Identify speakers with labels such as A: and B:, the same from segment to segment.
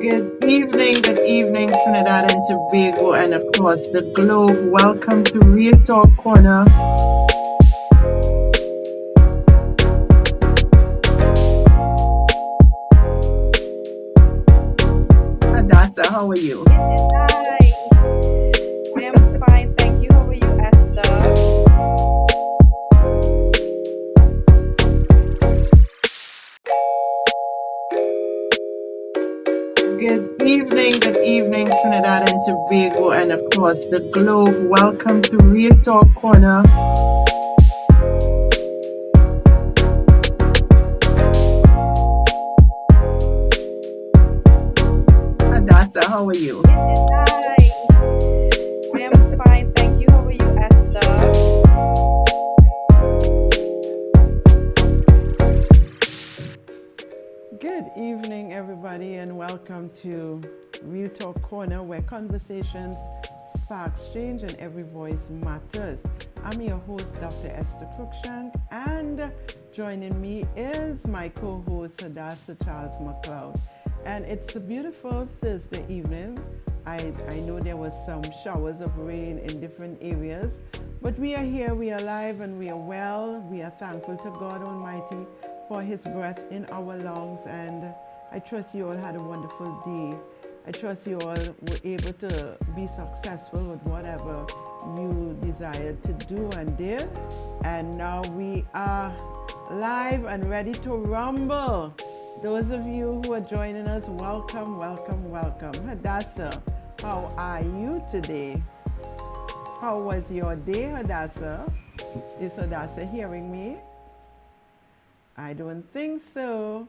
A: Good evening, Trinidad and Tobago, and across the globe. Welcome to Real Talk Corner. Hadassa, how are you?
B: Hi, I am fine, thank you. How are you, Esther?
A: Good evening, Trinidad and Tobago, and across the globe. Welcome to Real Talk Corner. Hadassa, how are you?
B: Hi, I am fine, thank you. How are you, Esther?
C: Good evening, everybody, and welcome to Real Talk Corner, where conversations spark change and every voice matters. I'm your host, Dr. Esther Cruickshank, and joining me is my co-host, Hadassa Charles McLeod. And it's a beautiful Thursday evening. I know there was some showers of rain in different areas, but we are here, we are alive, and we are well. We are thankful to God Almighty for His breath in our lungs, and I trust you all had a wonderful day. I trust you all were able to be successful with whatever you desired to do and did. And now we are live and ready to rumble. Those of you who are joining us, welcome, welcome, welcome. Hadassa, how are you today? How was your day, Hadassa? Is Hadassa hearing me? I don't think so.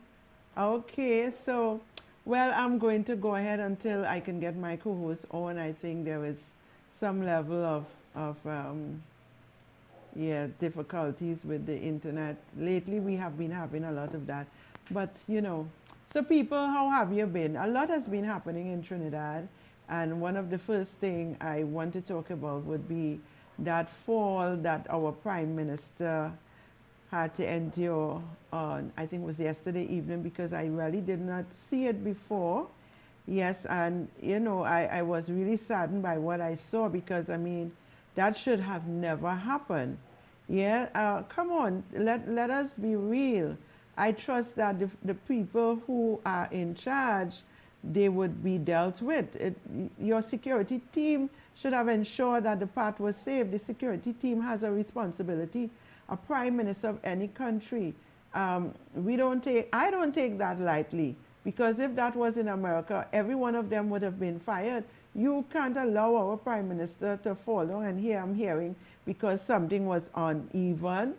C: Okay, so, well, I'm going to go ahead until I can get my co-host on. I think there is some level of difficulties with the internet. Lately, we have been having a lot of that. But, so people, how have you been? A lot has been happening in Trinidad. And one of the first thing I want to talk about would be that fall that our Prime Minister had to endure on, I think it was yesterday evening, because I really did not see it before. Yes, and I was really saddened by what I saw, because I mean, that should have never happened. Yeah, come on, let us be real. I trust that the people who are in charge, they would be dealt with. Your security team should have ensured that the path was safe. The security team has a responsibility. A prime minister of any country, I don't take that lightly, because if that was in America, every one of them would have been fired. You can't allow our prime minister to fall down, and here I'm hearing because something was uneven.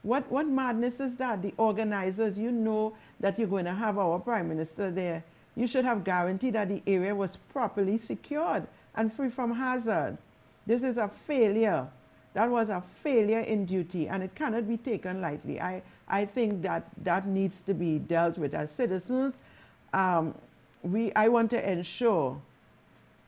C: What madness is that? The organizers, you know that you're going to have our prime minister there. You should have guaranteed that the area was properly secured and free from hazard. This is a failure. That was a failure in duty, and it cannot be taken lightly. I think that needs to be dealt with as citizens. Um, I want to ensure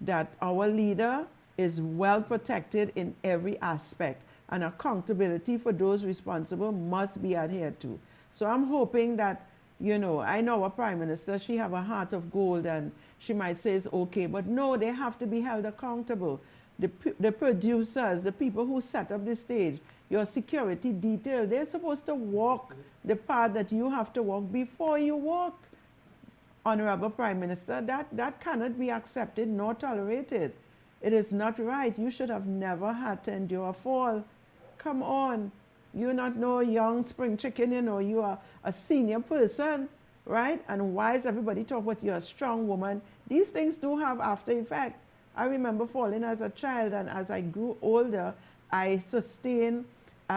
C: that our leader is well protected in every aspect, and accountability for those responsible must be adhered to. So I'm hoping that, I know our prime minister, she have a heart of gold, and she might say it's okay, but no, they have to be held accountable. The producers, the people who set up the stage, your security detail, they're supposed to walk the path that you have to walk before you walk. Honorable Prime Minister, that cannot be accepted nor tolerated. It is not right. You should have never had to endure a fall. Come on. You're not no young spring chicken, you are a senior person, right? And why is everybody talking about you're a strong woman? These things do have after effect. I remember falling as a child, and as I grew older, I sustained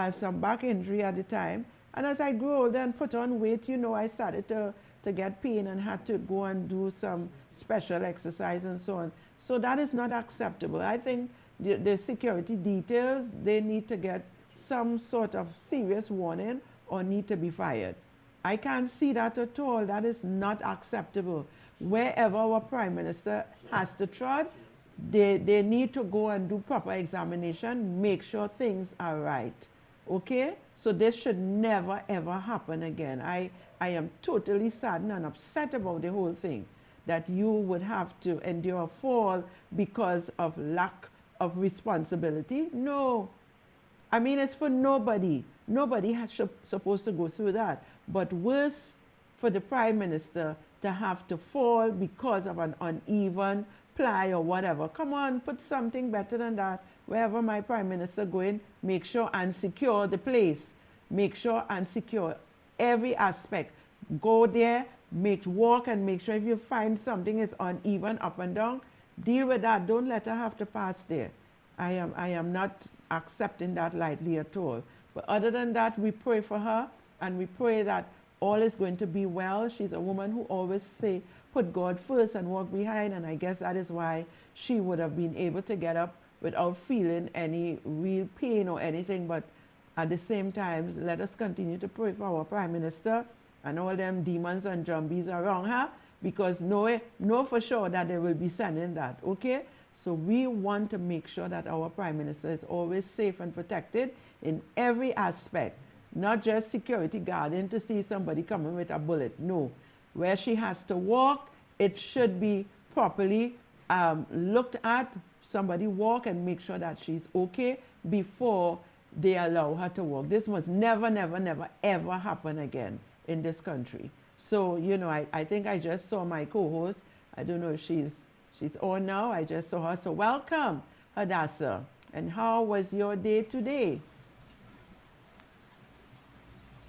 C: some back injury at the time. And as I grew older and put on weight, I started to get pain and had to go and do some special exercise and so on. So that is not acceptable. I think the security details, they need to get some sort of serious warning or need to be fired. I can't see that at all. That is not acceptable. Wherever our prime minister has to trod, they need to go and do proper examination, make sure things are right. Okay? So this should never ever happen again. I am totally saddened and upset about the whole thing. that you would have to endure a fall because of lack of responsibility. No, I mean, it's for nobody. Nobody has supposed to go through that. But worse for the prime minister to have to fall because of an uneven ply or whatever. Come on, put something better than that. Wherever my prime minister going, make sure and secure the place. Make sure and secure every aspect. Go there, walk and make sure if you find something is uneven up and down, deal with that. Don't let her have to pass there. I am not accepting that lightly at all. But other than that, we pray for her and we pray that all is going to be well. She's a woman who always say, put God first and walk behind. And I guess that is why she would have been able to get up without feeling any real pain or anything. But at the same time, let us continue to pray for our Prime Minister and all them demons and zombies around her, because know for sure that they will be sending that, okay? So we want to make sure that our Prime Minister is always safe and protected in every aspect, not just security guarding to see somebody coming with a bullet. No, where she has to walk, it should be properly looked at. Somebody walk and make sure that she's okay before they allow her to walk. This must never, never, never, ever happen again in this country. So, I think I just saw my co-host. I don't know if she's on now. I just saw her. So welcome, Hadassa. And how was your day today?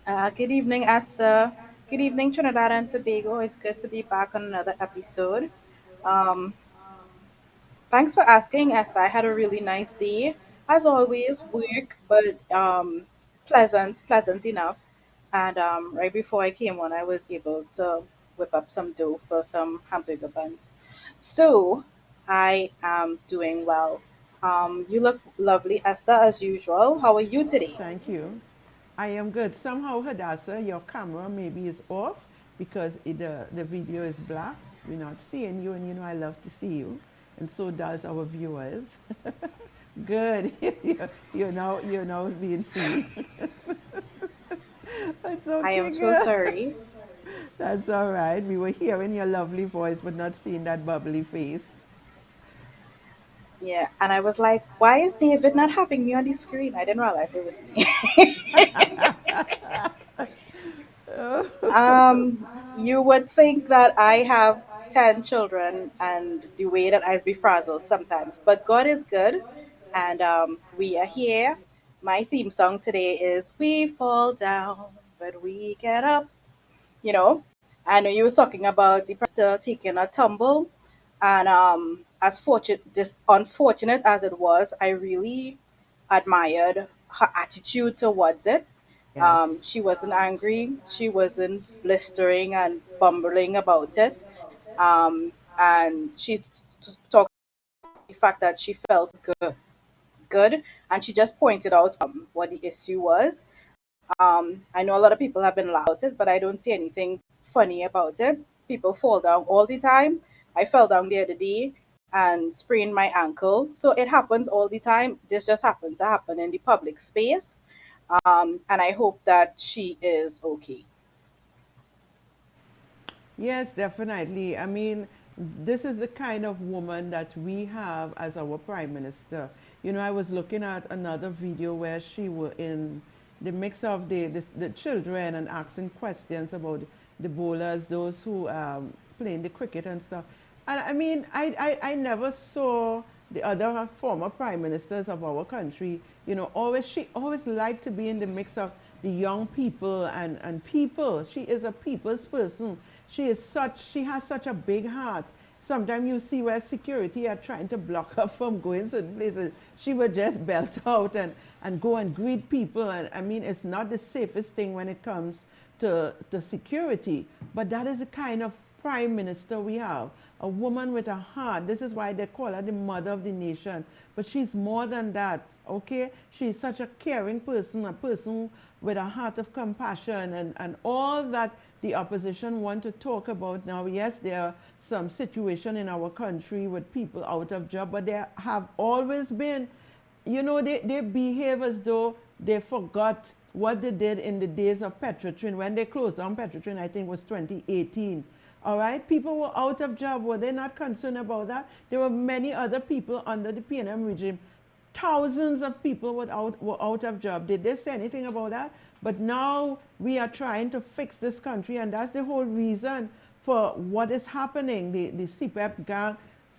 B: Good evening, Esther. Good evening, Trinidad and Tobago. It's good to be back on another episode. Um, Thanks for asking, Esther. I had a really nice day. As always, work, but pleasant enough. And right before I came on, I was able to whip up some dough for some hamburger buns. So I am doing well. You look lovely, Esther, as usual. How are you today?
C: Thank you. I am good. Somehow, Hadassa, your camera maybe is off because the video is black. We're not seeing you, and I love to see you, and so does our viewers. Good. You're now being seen. That's
B: I
C: okay,
B: am so
C: girl.
B: sorry.
C: That's all right. We were hearing your lovely voice, but not seeing that bubbly face.
B: Yeah, and I was like, why is David not having me on the screen? I didn't realize it was me. You would think that I have 10 children and the way that I be frazzled sometimes, but God is good, and we are here. My theme song today is We Fall Down, but We Get Up. You know, I know you were talking about the taking a tumble, and as fortunate, this unfortunate as it was, I really admired her attitude towards it.
C: Yes.
B: She wasn't angry, she wasn't blistering and bumbling about it, and she talked about the fact that she felt good, and she just pointed out what the issue was. I know a lot of people have been laughing about it, but I don't see anything funny about it. People fall down all the time. I fell down the other day and sprained my ankle. So it happens all the time. This just happened to happen in the public space. And I hope that she is okay.
C: Yes, definitely. I mean, this is the kind of woman that we have as our prime minister. I was looking at another video where she were in the mix of the children and asking questions about the bowlers, those who playing the cricket and stuff. And I mean, I never saw the other former prime ministers of our country, she always liked to be in the mix of the young people and people. She is a people's person. She has such a big heart. Sometimes you see where security are trying to block her from going certain places. She would just belt out and go and greet people. And I mean, it's not the safest thing when it comes to security. But that is the kind of prime minister we have. A woman with a heart. This is why they call her the mother of the nation. But she's more than that, okay? She's such a caring person, a person with a heart of compassion and all that the opposition want to talk about now. Yes, there are some situation in our country with people out of job, but there have always been, they behave as though they forgot what they did in the days of Petrotrin. When they closed down Petrotrin, I think it was 2018. All right, people were out of job. Were they not concerned about that? There were many other people under the PNM regime. Thousands of people were out of job. Did they say anything about that? But now we are trying to fix this country, and that's the whole reason for what is happening. The CPEP gang,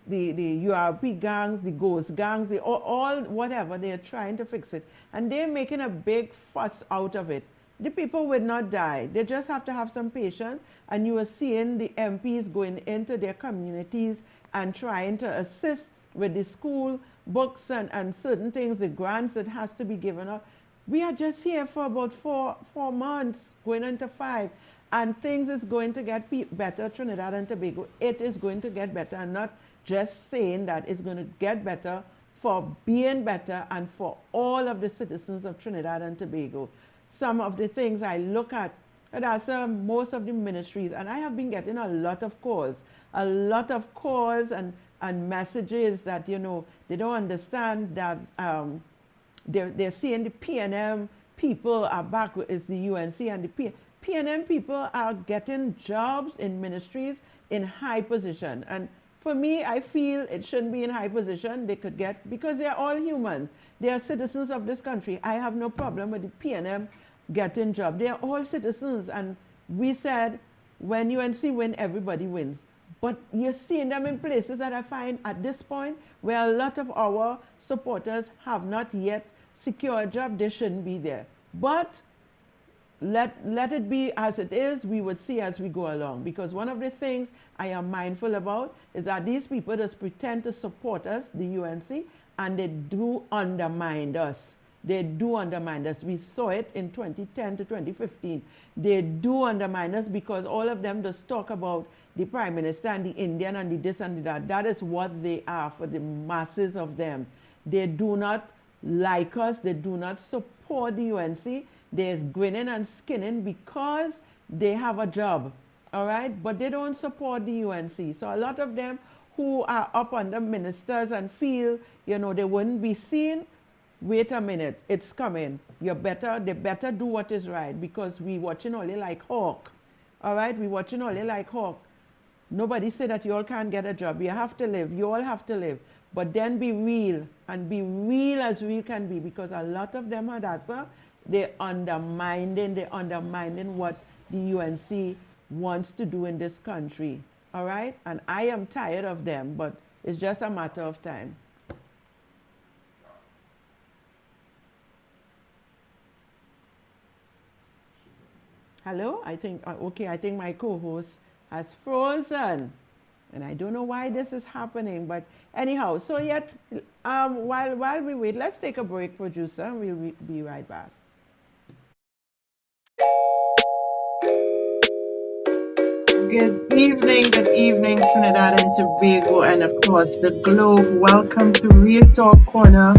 C: the URP gangs, the ghost gangs, all whatever, they are trying to fix it. And they're making a big fuss out of it. The people will not die. They just have to have some patience. And you are seeing the MPs going into their communities and trying to assist with the school books and certain things, the grants that has to be given up. We are just here for about four months, going into 5, and things is going to get better. Trinidad and Tobago, it is going to get better. I'm not just saying that it's going to get better for being better and for all of the citizens of Trinidad and Tobago. Some of the things I look at, Hadassa, most of the ministries, and I have been getting a lot of calls and messages that, they don't understand that they're seeing the PNM people are back, is the UNC, and the PNM people are getting jobs in ministries in high position. And for me, I feel it shouldn't be in high position. They could get, because they're all human. They are citizens of this country. I have no problem with the PNM getting job. They are all citizens. And we said, when UNC win, everybody wins. But you're seeing them in places that I find at this point where a lot of our supporters have not yet secured a job. They shouldn't be there. But let it be as it is. We would see as we go along, because one of the things I am mindful about is that these people just pretend to support us, the UNC, and they do undermine us. They do undermine us. We saw it in 2010 to 2015. They do undermine us because all of them just talk about the Prime Minister and the Indian and the this and the that. That is what they are for the masses of them. They do not like us. They do not support the UNC. They're grinning and skinning because they have a job, all right? But they don't support the UNC. So a lot of them who are up under ministers and feel, they wouldn't be seen, wait a minute, it's coming. They better do what is right, because we watching only like hawk, all right? We watching only like hawk. Nobody say that you all can't get a job. You have to live. You all have to live. But then be real, and be real as real can be, because a lot of them, Hadassa, they're undermining what the UNC wants to do in this country. All right? And I am tired of them, but it's just a matter of time. Hello? I think my co-host has frozen. And I don't know why this is happening, but anyhow, so yet, while we wait, let's take a break, producer. We'll be right back.
A: Good evening, Trinidad and Tobago, and of course the globe. Welcome to Real Talk Corner.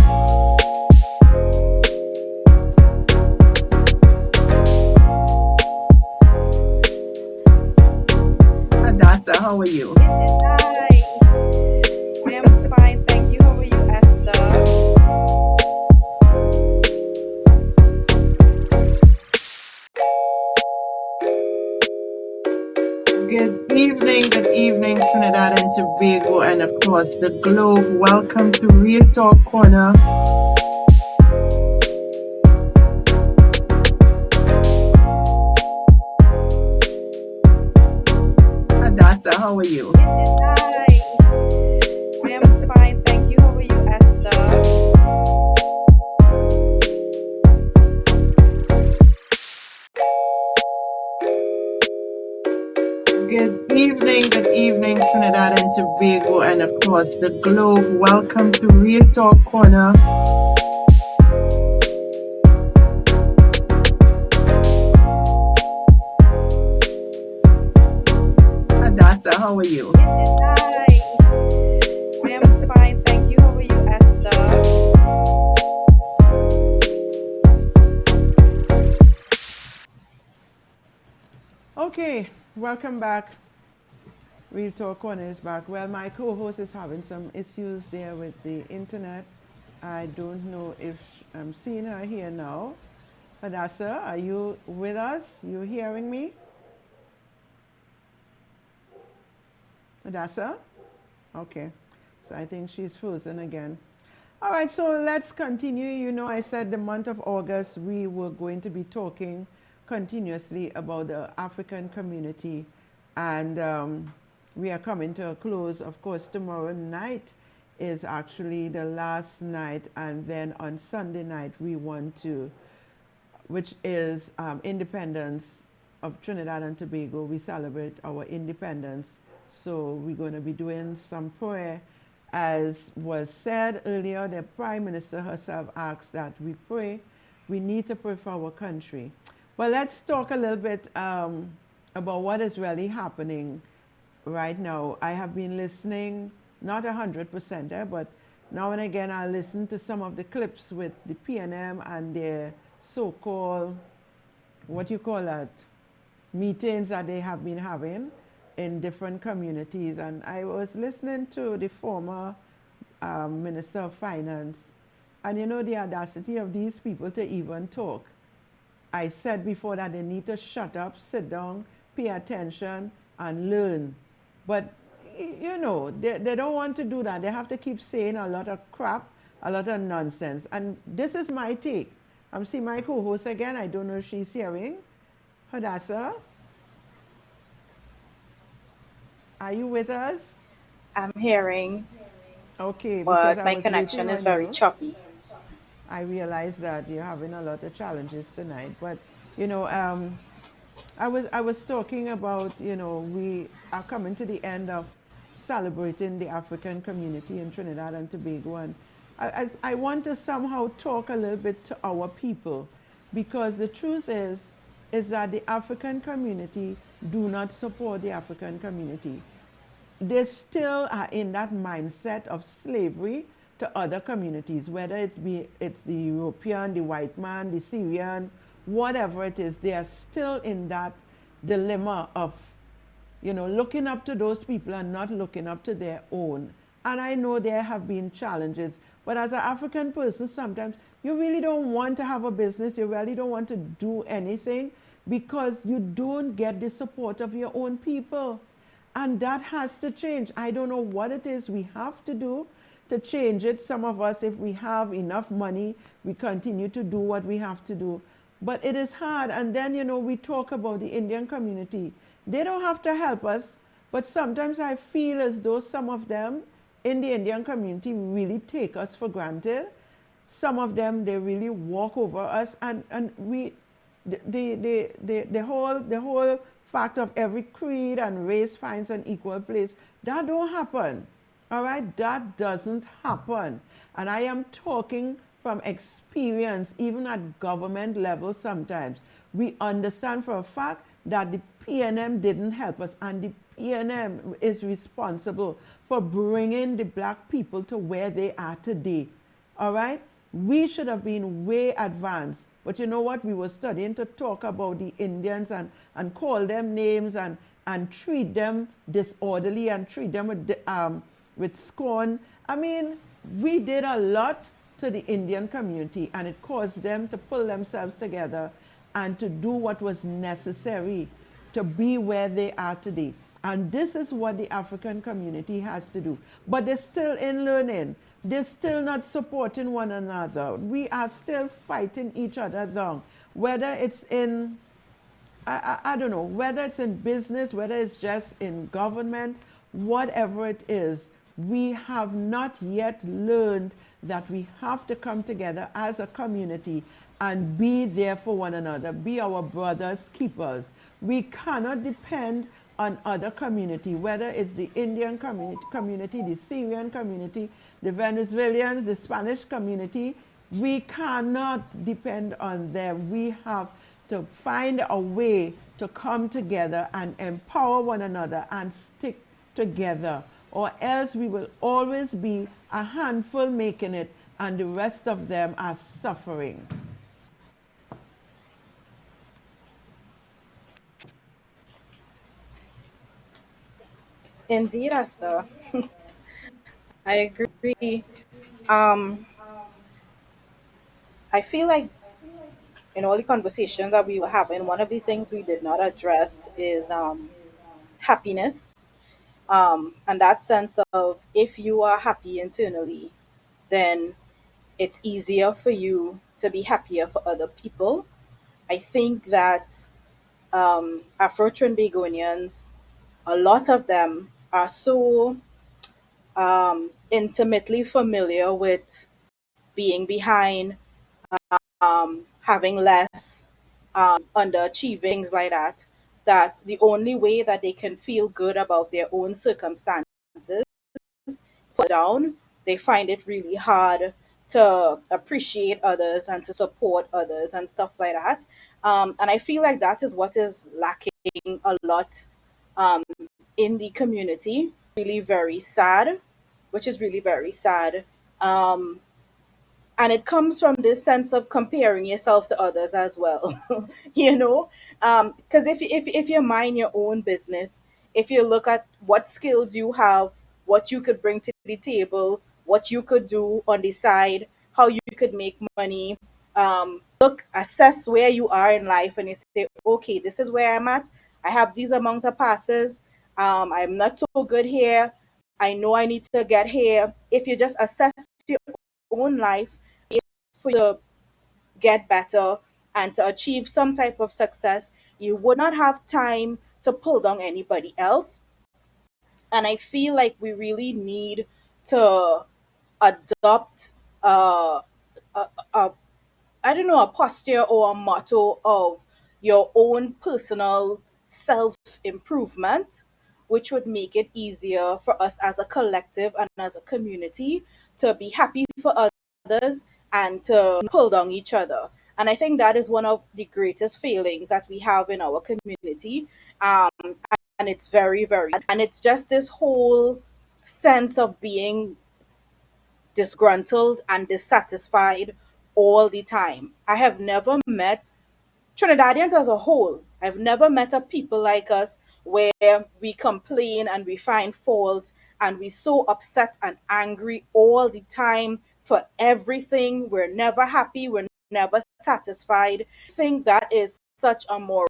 A: Hadassa, how are you?
B: Hi, I am fine, thank you. How are you, Esther?
A: Good evening, Trinidad and Tobago, and of course the globe. Welcome to Real Talk Corner. Hadassa, how are you?
B: Hi, I am fine, thank you. How are you, Esther?
A: Good evening, Trinidad and Tobago, and of course the globe. Welcome to Real Talk Corner. Hadassa, how are you?
B: Hi, I am fine, thank you. How are you, Esther?
C: Okay, welcome back. Real Talk Corner is back. Well, my co-host is having some issues there with the internet. I don't know if I'm seeing her here now. Hadassa, are you with us? You hearing me? Hadassa? Okay. So I think she's frozen again. All right, so let's continue. You know, I said the month of August we were going to be talking continuously about the African community, and we are coming to a close. Of course, tomorrow night is actually the last night, and then on Sunday night we want to, which is independence of Trinidad and Tobago. We celebrate our independence. So we're going to be doing some prayer. As was said earlier, the Prime Minister herself asked that we pray. We need to pray for our country. But let's talk a little bit about what is really happening right now. I have been listening, not 100%, but now and again I listen to some of the clips with the PNM and their so-called, what you call that, meetings that they have been having in different communities. And I was listening to the former Minister of Finance, and you know the audacity of these people to even talk. I said before that they need to shut up, sit down, pay attention, and learn. But, you know, they don't want to do that. They have to keep saying a lot of crap, a lot of nonsense. And this is my take. I'm seeing my co-host again. I don't know if she's hearing. Hadassa, are you with us?
B: I'm hearing,
C: Okay, because
B: but
C: I
B: my
C: was waiting
B: connection is
C: on
B: very
C: you.
B: choppy.
C: I realized that you're having a lot of challenges tonight. But, you know, I was talking about, you know, we are coming to the end of celebrating the African community in Trinidad and Tobago, and I want to somehow talk a little bit to our people, because the truth is that the African community do not support the African community. They still are in that mindset of slavery to other communities, whether it's the European, the white man, the Syrian, whatever it is. They are still in that dilemma of, you know, looking up to those people and not looking up to their own. And I know there have been challenges, but as an African person, sometimes you really don't want to have a business, you really don't want to do anything, because you don't get the support of your own people. And that has to change. I don't know what it is we have to do to change it. Some of us, if we have enough money, we continue to do what we have to do. But it is hard. And then, you know, we talk about the Indian community. They don't have to help us, but sometimes I feel as though some of them in the Indian community really take us for granted. Some of them, they really walk over us, and we, the whole fact of every creed and race finds an equal place, that don't happen. All right, that doesn't happen. And I am talking from experience. Even at government level, sometimes we understand for a fact that the PNM didn't help us, and the PNM is responsible for bringing the black people to where they are today. All right, we should have been way advanced. But you know what? We were studying to talk about the Indians, and call them names, and treat them disorderly, and treat them with scorn. I mean, we did a lot to the Indian community, and it caused them to pull themselves together and to do what was necessary to be where they are today. And this is what the African community has to do. But they're still in learning. They're still not supporting one another. We are still fighting each other down. Whether it's in, I don't know, whether it's in business, whether it's just in government, whatever it is, we have not yet learned that we have to come together as a community and be there for one another, be our brothers' keepers. We cannot depend on other community, whether it's the Indian community, the Syrian community, the Venezuelans, the Spanish community. We cannot depend on them. We have to find a way to come together and empower one another and stick together, or else we will always be a handful making it and the rest of them are suffering.
B: Indeed, Esther. I agree. Um, I feel like in all the conversations that we were having, one of the things we did not address is happiness. And that sense of if you are happy internally, then it's easier for you to be happier for other people. I think that Afro-Trinbagonians, a lot of them are so intimately familiar with being behind, having less, underachieving, things like that, that the only way that they can feel good about their own circumstances put down, they find it really hard to appreciate others and to support others and stuff like that. And I feel like that is what is lacking a lot um, in the community, really very sad, which is really very sad. Um, and it comes from this sense of comparing yourself to others as well. you know because if you mind your own business, if you look at what skills you have, what you could bring to the table, what you could do on the side, how you could make money, look, assess where you are in life, and you say, okay, this is where I'm at. I have these amount of passes. I'm not so good here. I know I need to get here. If you just assess your own life for you to get better and to achieve some type of success, you would not have time to pull down anybody else. And I feel like we really need to adopt uh, a, a I don't know, a posture or a motto of your own personal self improvement, which would make it easier for us as a collective and as a community to be happy for others and to pull down each other. And I think that is one of the greatest failings that we have in our community. Um, and it's very, very, and it's just this whole sense of being disgruntled and dissatisfied all the time. I have never met Trinidadians as a whole. I've never met a people like us where we complain and we find fault and we're so upset and angry all the time for everything. We're never happy. We're never satisfied. I think that is such a moral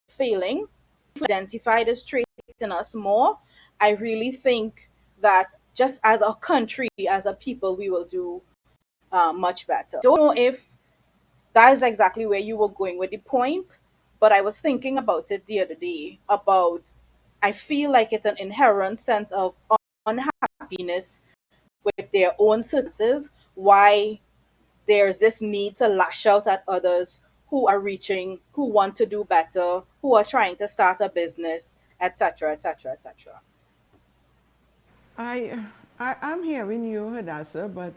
B: failing. If we identify this trait in us more, I really think that just as a country, as a people, we will do much better. Don't know if that is exactly where you were going with the point, but I was thinking about it the other day about I feel like it's an inherent sense of unhappiness with their own circumstances, why there's this need to lash out at others who are reaching, who want to do better, who are trying to start a business, etc., etc., etc.
C: I, I'm hearing you, Hadassa, but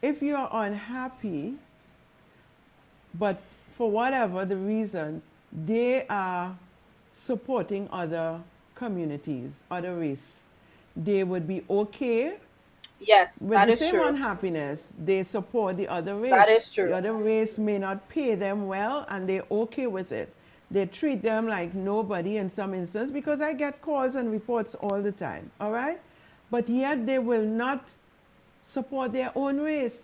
C: if you're unhappy, but for whatever the reason, they are supporting other communities, other race, they would be okay
B: Yes,
C: with
B: that
C: the
B: is
C: same
B: true.
C: unhappiness. They support the other
B: That
C: race.
B: is
C: The
B: true.
C: other race may not pay them well, and they're okay with it. They treat them like nobody in some instances, because I get calls and reports all the time, all right? But yet they will not support their own race.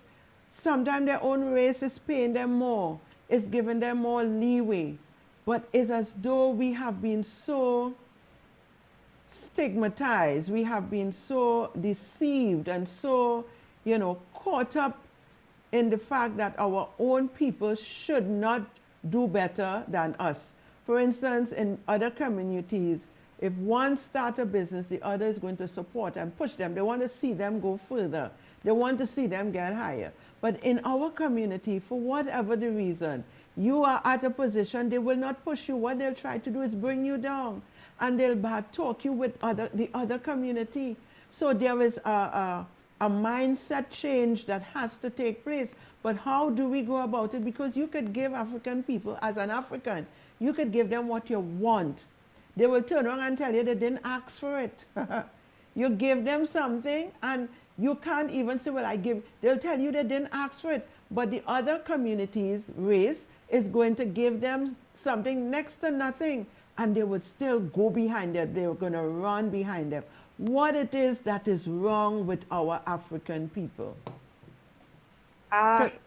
C: Sometimes their own race is paying them more, is giving them more leeway. But it's as though we have been so stigmatized, we have been so deceived and so, caught up in the fact that our own people should not do better than us. For instance, in other communities, if one start a business, the other is going to support and push them. They want to see them go further. They want to see them get higher. But in our community, for whatever the reason, you are at a position, they will not push you. What they'll try to do is bring you down, and they'll bad talk you with the other community. So there is a mindset change that has to take place. But how do we go about it? Because you could give African people, as an African, you could give them what you want. They will turn around and tell you they didn't ask for it. You give them something and you can't even say, well, I give. They'll tell you they didn't ask for it. But the other community's race is going to give them something next to nothing. And they would still go behind it. They were going to run behind them. What it is that is wrong with our African people?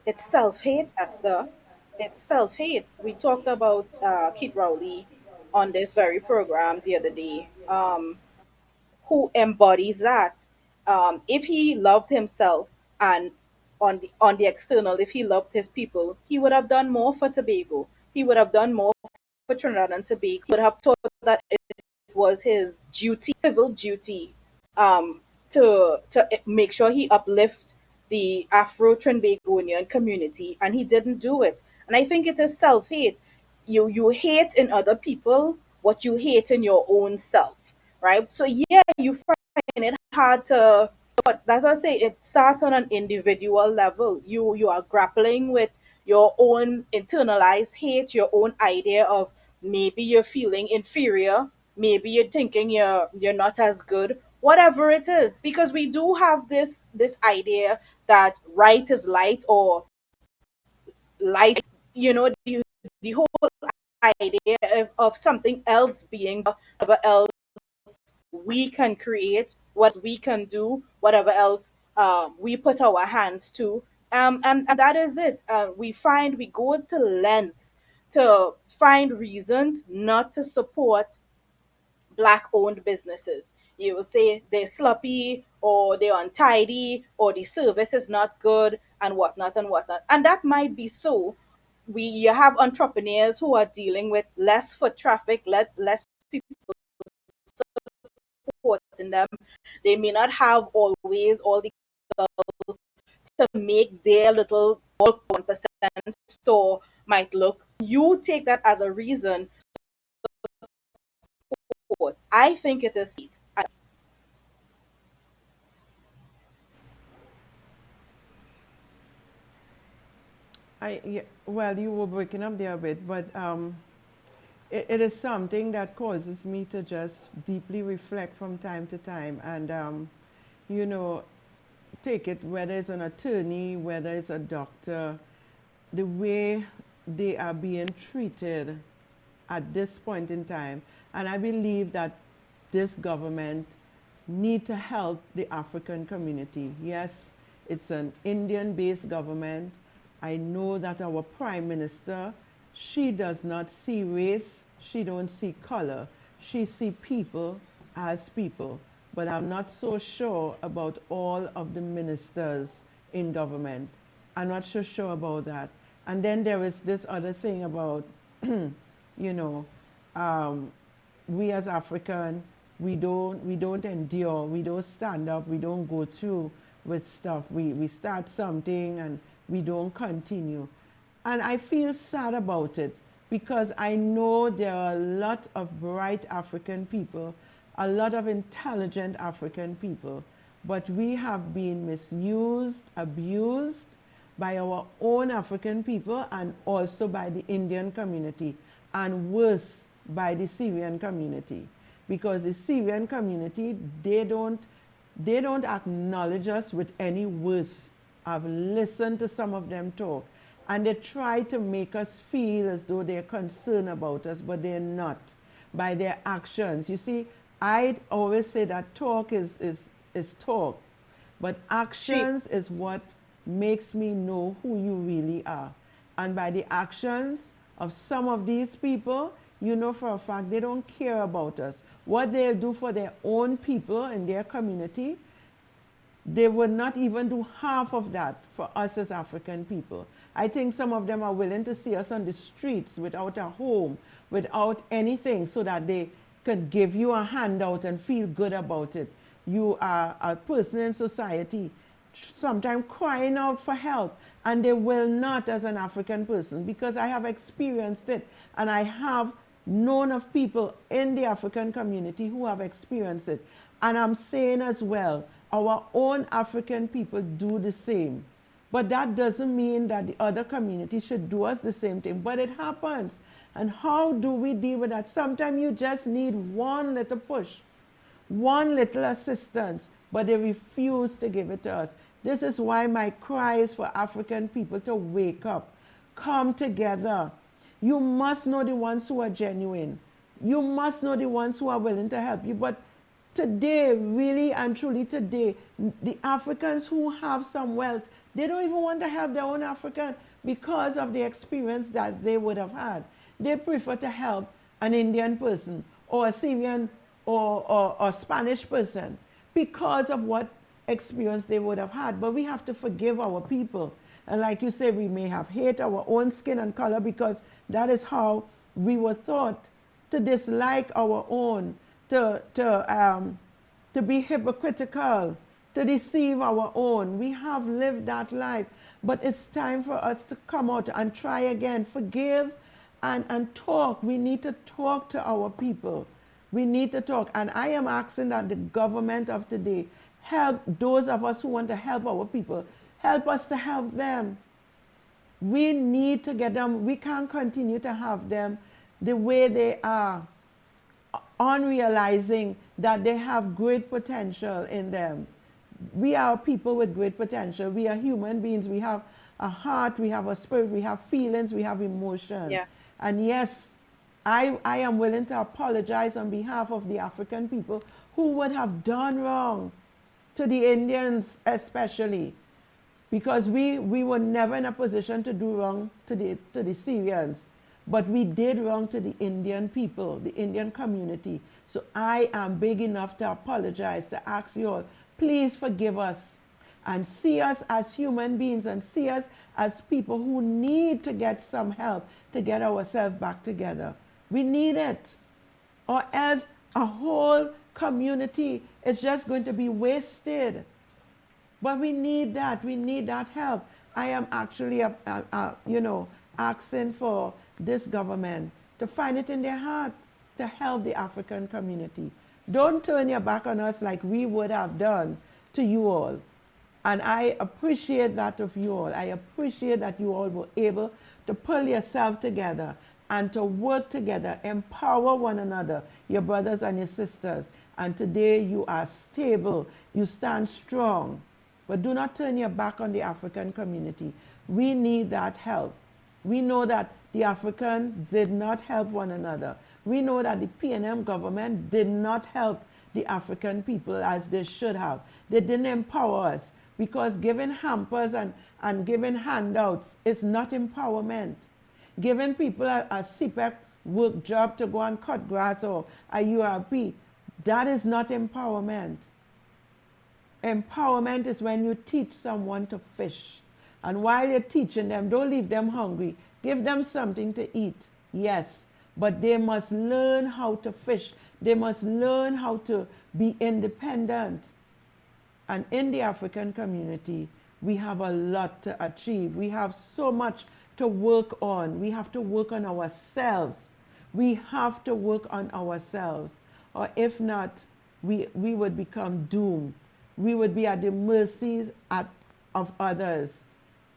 B: It's self hate, Esther. It's self hate. We talked about Kit Rowley on this very program the other day. who embodies that. If he loved himself and on the external, if he loved his people, he would have done more for Tobago. He would have done more for Trinidad and Tobago. He would have thought that it was his duty, civil duty, to make sure he uplift the Afro Trinbagonian community, and he didn't do it. And I think it is self hate. You hate in other people what you hate in your own self, right? So yeah, you find it hard to. But that's what I say. It starts on an individual level. You are grappling with your own internalized hate, your own idea of maybe you're feeling inferior, maybe you're thinking you're not as good, whatever it is, because we do have this idea that right is light, or light, the whole idea of something else being whatever else we can create, what we can do, whatever else we put our hands to. And that is it. We go to lengths to find reasons not to support black owned businesses. You will say they're sloppy, or they're untidy, or the service is not good, and whatnot and whatnot. And that might be so. You have entrepreneurs who are dealing with less foot traffic, less people supporting them. They may not have always all the to make their little 1% store might look. You take that as a reason. I think it is.
C: Yeah, well, you were breaking up there a bit, but it is something that causes me to just deeply reflect from time to time, and you know, take it whether it's an attorney, whether it's a doctor, the way they are being treated at this point in time. And I believe that this government need to help the African community. Yes, it's an Indian-based government. I know that our prime minister, she does not see race, she don't see color. She see people as people. But I'm not so sure about all of the ministers in government. I'm not so sure about that. And then there is this other thing about, you know, um, we as African, we don't endure, we don't stand up, we don't go through with stuff. We start something and we don't continue. And I feel sad about it because I know there are a lot of bright African people, a lot of intelligent African people, but we have been misused, abused by our own African people and also by the Indian community, and worse, by the Syrian community. Because the Syrian community, they don't acknowledge us with any worth. I've listened to some of them talk, and they try to make us feel as though they're concerned about us, but they're not, by their actions. You see, I always say that talk is talk, but
B: She
C: actions is what makes me know who you really are. And by the actions of some of these people, you know for a fact they don't care about us. What they do for their own people in their community, they would not even do half of that for us as African people. I think some of them are willing to see us on the streets without a home, without anything, so that they could give you a handout and feel good about it. You are a person in society, sometimes crying out for help, and they will not as an African person, because I have experienced it, and I have known of people in the African community who have experienced it. And I'm saying as well, our own African people do the same. But that doesn't mean that the other community should do us the same thing. But it happens. And how do we deal with that? Sometimes you just need one little push, one little assistance, but they refuse to give it to us. This is why my cry is for African people to wake up, come together. You must know the ones who are genuine. You must know the ones who are willing to help you. But today, really and truly today, the Africans who have some wealth, they don't even want to help their own African because of the experience that they would have had. They prefer to help an Indian person or a Syrian or Spanish person because of what experience they would have had. But we have to forgive our people. And like you say, we may have hate our own skin and color because that is how we were taught to dislike our own, to be hypocritical, to deceive our own. We have lived that life. But it's time for us to come out and try again. Forgive and talk. We need to talk to our people. We need to talk. And I am asking that the government of today help those of us who want to help our people. Help us to help them. We need to get them. We can't continue to have them the way they are, unrealizing that they have great potential in them. We are people with great potential. We are human beings. We have a heart, we have a spirit, we have feelings, we have emotion.
B: Yeah.
C: And yes, I am willing to apologize on behalf of the African people who would have done wrong to the Indians especially, because we were never in a position to do wrong to the Syrians, but we did wrong to the Indian people, the Indian community. So I am big enough to apologize, to ask you all, please forgive us and see us as human beings and see us as people who need to get some help to get ourselves back together. We need it, or else a whole community is just going to be wasted. But we need that. We need that help. I am actually, asking for this government to find it in their heart to help the African community. Don't turn your back on us like we would have done to you all. And I appreciate that of you all. I appreciate that you all were able to pull yourself together and to work together, empower one another, your brothers and your sisters. And today you are stable, you stand strong. But do not turn your back on the African community. We need that help. We know that the Africans did not help one another. We know that the PNM government did not help the African people as they should have. They didn't empower us, because giving hampers and giving handouts is not empowerment. Giving people a CPEC work job to go and cut grass, or a URP, that is not empowerment. Empowerment is when you teach someone to fish. And while you're teaching them, don't leave them hungry. Give them something to eat, yes. But they must learn how to fish. They must learn how to be independent. And in the African community, we have a lot to achieve. We have so much to work on. We have to work on ourselves. We have to work on ourselves. Or if not, we would become doomed. We would be at the mercies of others.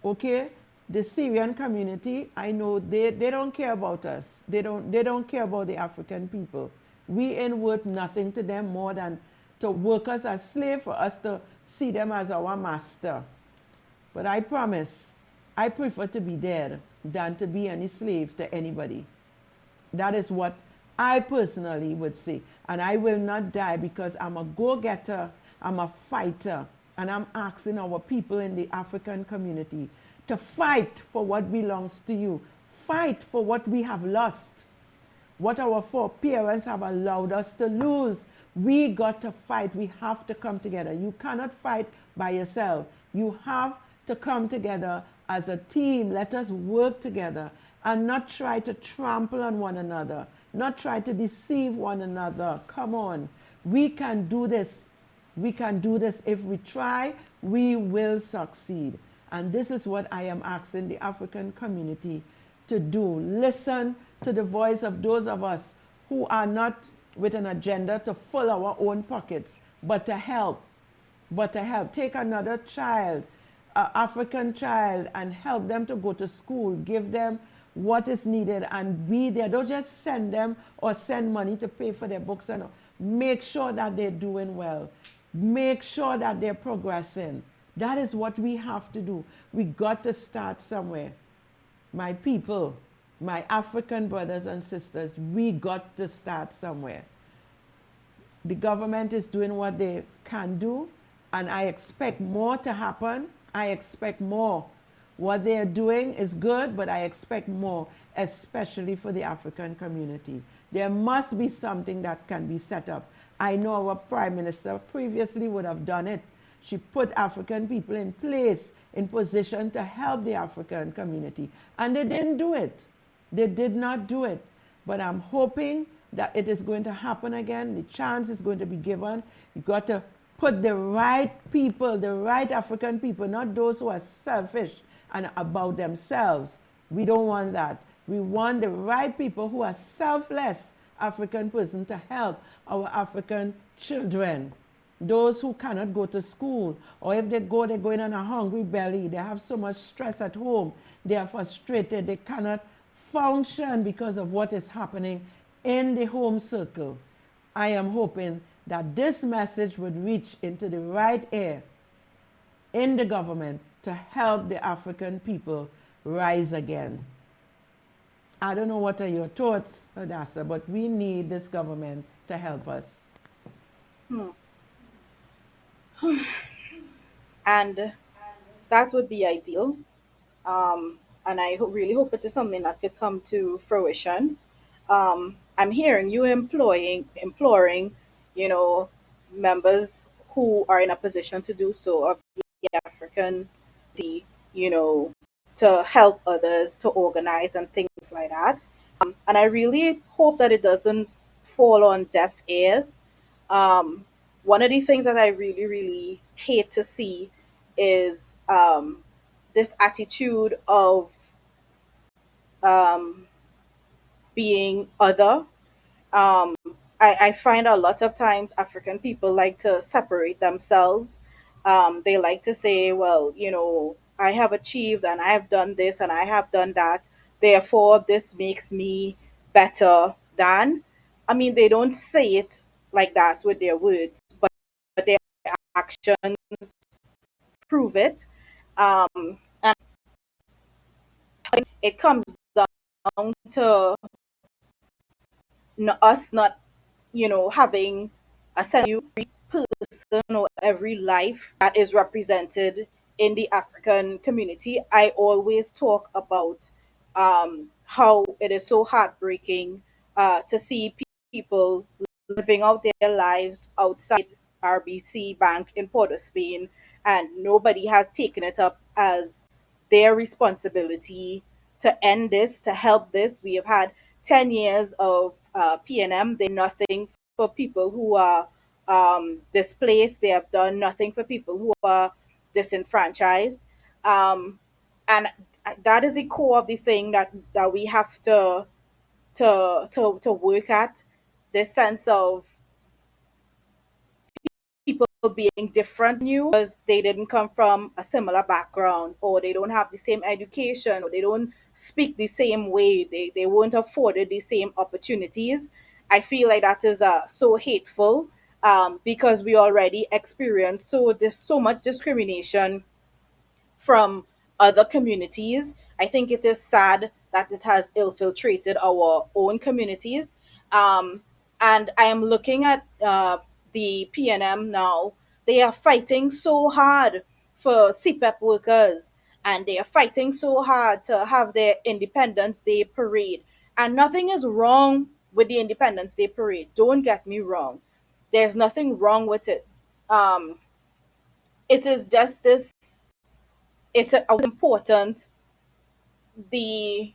C: Okay? The Syrian community, I know they don't care about us. They don't care about the African people. We ain't worth nothing to them more than to work us as slaves, for us to see them as our master. But I promise, I prefer to be dead than to be any slave to anybody. That is what I personally would say. And I will not die, because I'm a go-getter, I'm a fighter, and I'm asking our people in the African community to fight for what belongs to you. Fight for what we have lost, what our foreparents have allowed us to lose. We got to fight. We have to come together. You cannot fight by yourself. You have to come together as a team. Let us work together and not try to trample on one another, not try to deceive one another. Come on. We can do this. We can do this. If we try, we will succeed. And this is what I am asking the African community to do. Listen to the voice of those of us who are not with an agenda to fill our own pockets, but to help. But to help. Take another child, an African child, and help them to go to school. Give them what is needed and be there. Don't just send them or send money to pay for their books. And make sure that they're doing well. Make sure that they're progressing. That is what we have to do. We got to start somewhere. My people, my African brothers and sisters, we got to start somewhere. The government is doing what they can do, and I expect more to happen. I expect more. What they're doing is good, but I expect more, especially for the African community. There must be something that can be set up. I know our prime minister previously would have done it. She put African people in place, in position to help the African community. And they didn't do it. They did not do it. But I'm hoping that it is going to happen again. The chance is going to be given. You got to put the right people, the right African people, not those who are selfish and about themselves. We don't want that. We want the right people who are selfless African person to help our African children. Those who cannot go to school, or if they go, they're going on a hungry belly. They have so much stress at home. They are frustrated. They cannot function because of what is happening in the home circle. I am hoping that this message would reach into the right ear in the government to help the African people rise again. I don't know what are your thoughts, Hadassa, but we need this government to help us.
B: Hmm. And that would be ideal. And I really hope it is something that could come to fruition. I'm hearing you imploring, you know, members who are in a position to do so of the African, you know, to help others, to organize and things like that. And I really hope that it doesn't fall on deaf ears. Um, One of the things that I really, really hate to see is this attitude of um, being other. Um, I find a lot of times African people like to separate themselves. They like to say, well, I have achieved and I have done this and I have done that. Therefore, this makes me better than. I mean, they don't say it like that with their words, but their actions prove it. And it comes down to us not, having a sense of every person or every life that is represented in the African community. I always talk about how it is so heartbreaking to see people living out their lives outside RBC Bank in Port of Spain, and nobody has taken it up as their responsibility to end this, to help this. We have had 10 years of PNM. They nothing for people who are displaced. They have done nothing for people who are disenfranchised. Um, and that is the core of the thing that we have to work at, this sense of people being different than you because they didn't come from a similar background, or they don't have the same education, or they don't speak the same way, they weren't afforded the same opportunities. I feel like that is so hateful, because we already experience so much discrimination from other communities. I think it is sad that it has infiltrated our own communities. Um, and I am looking at the PNM now. They are fighting so hard for CPEP workers, and they are fighting so hard to have their Independence Day parade. And nothing is wrong with the Independence Day parade. Don't get me wrong. There's nothing wrong with it. Um, it is just this, it's important, the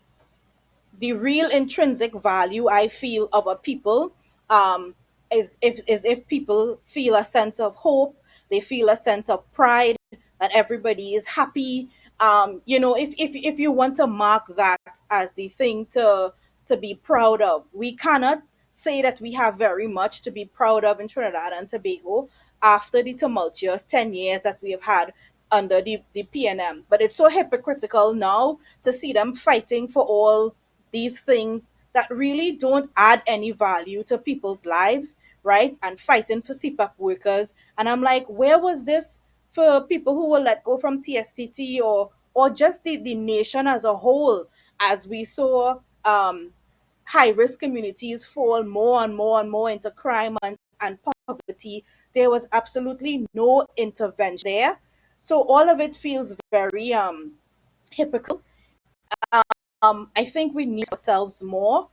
B: the real intrinsic value I feel of a people, um, is if people feel a sense of hope, they feel a sense of pride, that everybody is happy. If you want to mark that as the thing to be proud of, we cannot say that we have very much to be proud of in Trinidad and Tobago after the tumultuous 10 years that we have had under the PNM. But it's so hypocritical now to see them fighting for all these things that really don't add any value to people's lives, right? And fighting for CPAP workers. And I'm like, where was this for people who were let go from TSTT, or just the nation as a whole, as we saw high risk communities fall more and more and more into crime and poverty? There was absolutely no intervention there. So all of it feels very hypocritical. I think we need ourselves more.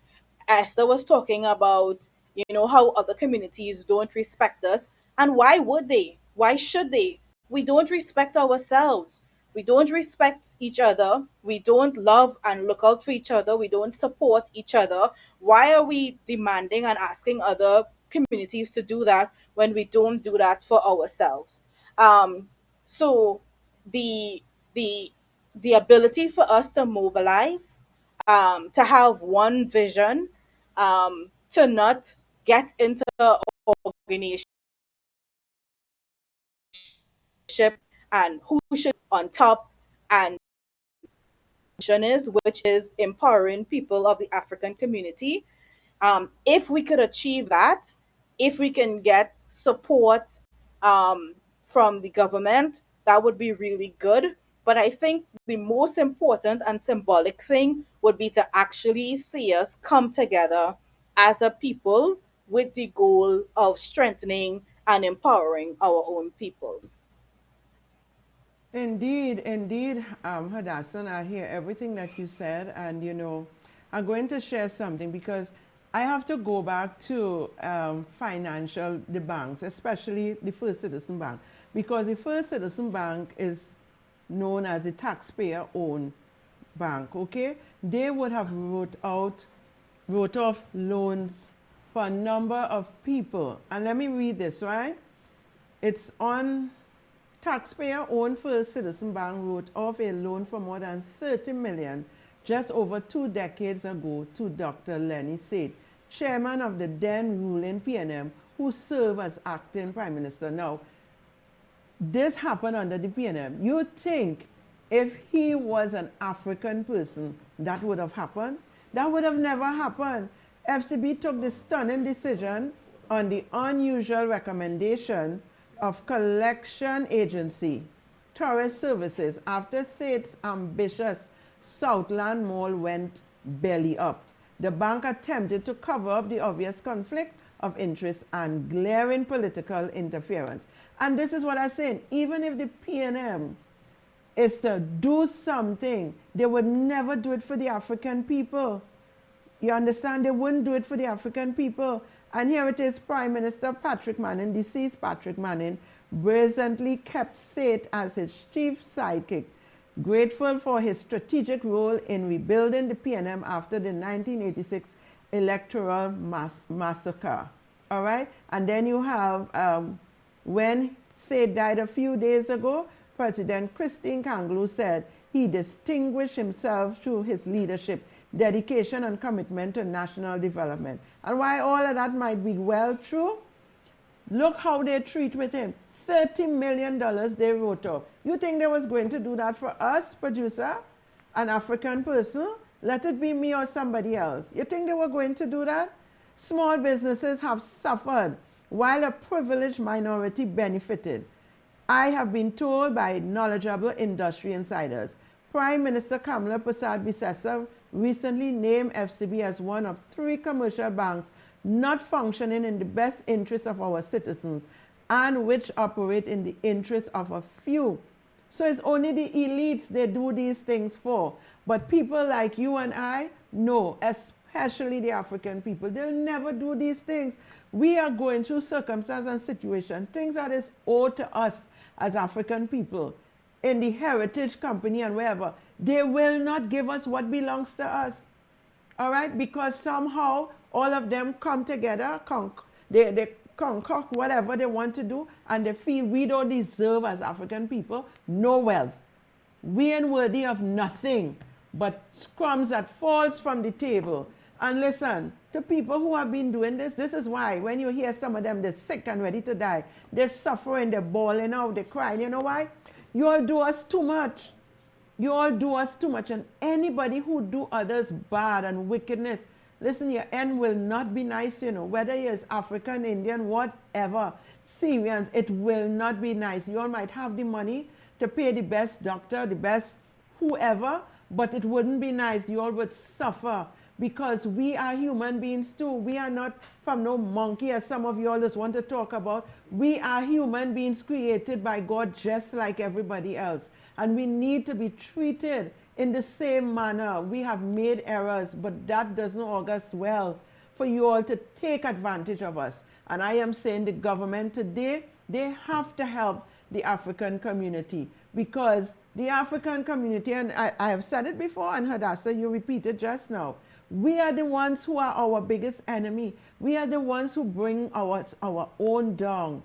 B: Esther was talking about how other communities don't respect us. And why would they? Why should they? We don't respect ourselves. We don't respect each other. We don't love and look out for each other. We don't support each other. Why are we demanding and asking other communities to do that when we don't do that for ourselves? Um, so the the the ability for us to mobilize, to have one vision, to not get into organization and who should on top, and is, which is empowering people of the African community. If we could achieve that, if we can get support um, from the government, that would be really good. But I think the most important and symbolic thing would be to actually see us come together as a people with the goal of strengthening and empowering our own people.
C: Indeed, indeed, Hadassan, I hear everything that you said, and I'm going to share something because I have to go back to the banks, especially the First Citizen Bank, because the First Citizen Bank is known as the taxpayer-owned bank. Okay, they would have wrote off loans for a number of people, and let me read this, right? It's on taxpayer-owned First Citizen Bank wrote off a loan for more than 30 million just over 2 decades ago to Dr. Lenny Said, chairman of the then ruling PNM, who served as acting prime minister. Now, this happened under the PNM. You think if he was an African person, that would have happened? That would have never happened. FCB took the stunning decision on the unusual recommendation of collection agency tourist services after Said's ambitious Southland Mall went belly up. The bank attempted to cover up the obvious conflict of interest and glaring political interference. And this is what I'm saying. Even if the PNM is to do something, they would never do it for the African people. You understand? They wouldn't do it for the African people. And here it is, Prime Minister Patrick Manning, deceased Patrick Manning, brazenly kept Said as his chief sidekick, grateful for his strategic role in rebuilding the PNM after the 1986 electoral massacre. All right? And then you have, when Said died a few days ago, President Christine Kanglu said he distinguished himself through his leadership, dedication, and commitment to national development. And while all of that might be well true, look how they treat with him. $30 million they wrote off. You think they was going to do that for us, producer? An African person? Let it be me or somebody else. You think they were going to do that? Small businesses have suffered while a privileged minority benefited. I have been told by knowledgeable industry insiders. Prime Minister Kamala Prasad Bisesa recently named FCB as one of 3 commercial banks not functioning in the best interest of our citizens and which operate in the interest of a few. So it's only the elites they do these things for. But people like you and I, no, especially the African people, they'll never do these things. We are going through circumstances and situations, things that is owed to us as African people in the heritage company and wherever. They will not give us what belongs to us. All right? Because somehow all of them come together, they concoct whatever they want to do, and they feel we don't deserve as African people no wealth. We ain't worthy of nothing but crumbs that falls from the table. And listen, to people who have been doing this, this is why when you hear some of them, they're sick and ready to die. They're suffering, they're bawling out, they're crying. You know why? You all do us too much. You all do us too much. And anybody who do others bad and wickedness, listen, your end will not be nice, whether you're African, Indian, whatever, Syrians, it will not be nice. You all might have the money to pay the best doctor, the best whoever, but it wouldn't be nice. You all would suffer because we are human beings too. We are not from no monkey as some of you all just want to talk about. We are human beings created by God just like everybody else. And we need to be treated in the same manner. We have made errors, but that doesn't augur well for you all to take advantage of us. And I am saying the government today, they have to help the African community, because the African community, and I have said it before, and Hadassa, you repeated just now, we are the ones who are our biggest enemy. We are the ones who bring our own down.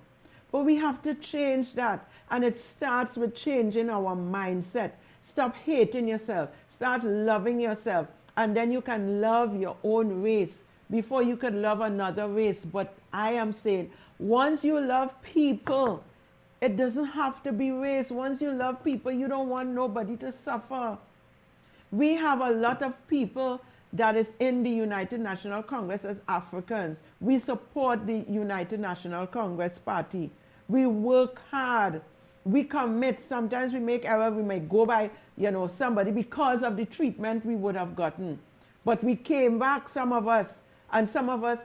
C: But we have to change that. And it starts with changing our mindset. Stop hating yourself. Start loving yourself. And then you can love your own race before you could love another race. But I am saying, once you love people, it doesn't have to be race. Once you love people, you don't want nobody to suffer. We have a lot of people that is in the United National Congress as Africans. We support the United National Congress Party. We work hard. We commit. Sometimes we make error. We may go by, somebody because of the treatment we would have gotten. But we came back, some of us, and some of us,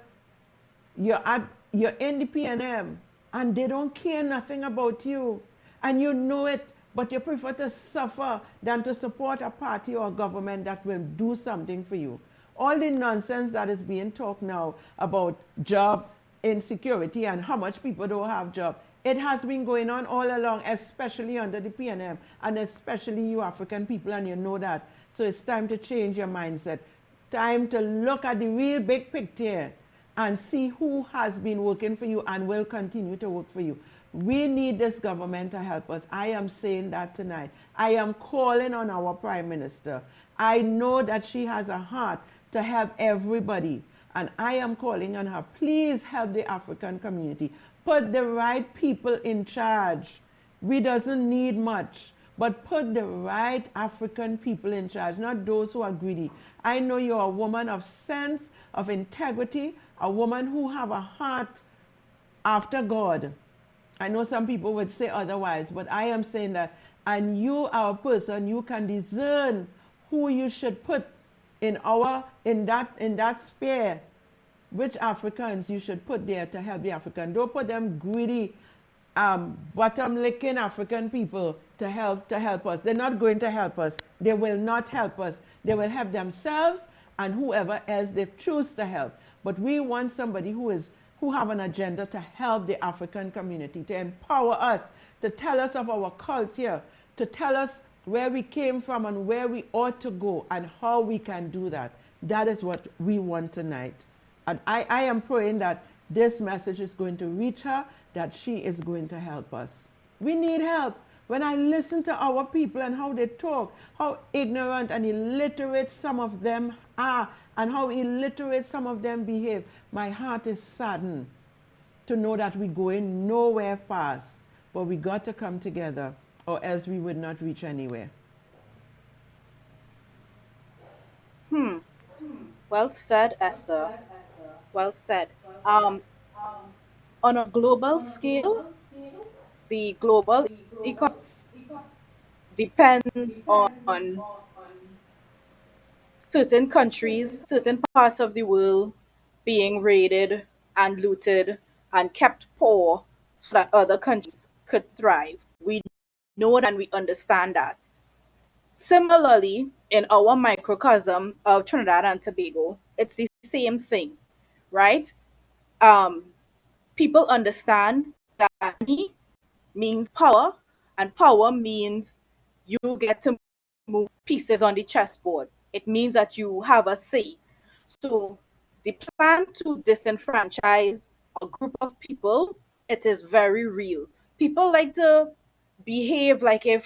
C: you're in the PNM, and they don't care nothing about you. And you know it, but you prefer to suffer than to support a party or a government that will do something for you. All the nonsense that is being talked now about job insecurity and how much people don't have job, it has been going on all along, especially under the PNM, and especially you African people, and you know that. So it's time to change your mindset. Time to look at the real big picture and see who has been working for you and will continue to work for you. We need this government to help us. I am saying that tonight. I am calling on our Prime Minister. I know that she has a heart to help everybody. And I am calling on her. Please help the African community. Put the right people in charge. We doesn't need much, but put the right African people in charge, not those who are greedy. I know you're a woman of sense, of integrity, a woman who have a heart after God. I know some people would say otherwise, but I am saying that, and you are a person, you can discern who you should put in that sphere, which Africans you should put there to help the African. Don't put them greedy, bottom licking African people to help us. They're not going to help us. They will not help us. They will help themselves and whoever else they choose to help. But we want somebody who have an agenda to help the African community, to empower us, to tell us of our culture, to tell us where we came from and where we ought to go and how we can do that. That is what we want tonight. And I am praying that this message is going to reach her, that she is going to help us. We need help. When I listen to our people and how they talk, how ignorant and illiterate some of them are, and how illiterate some of them behave, my heart is saddened to know that we're going nowhere fast. But we got to come together, or else we would not reach anywhere.
B: Well said, Esther. Well said. Um, on a global scale, the global economy depends on certain countries, certain parts of the world being raided and looted and kept poor so that other countries could thrive. We know that and we understand that. Similarly, in our microcosm of Trinidad and Tobago, it's the same thing, right? Um, People understand that money means power, and power means you get to move pieces on the chessboard. It means that you have a say. So the plan to disenfranchise a group of people, it is very real. People like to behave like if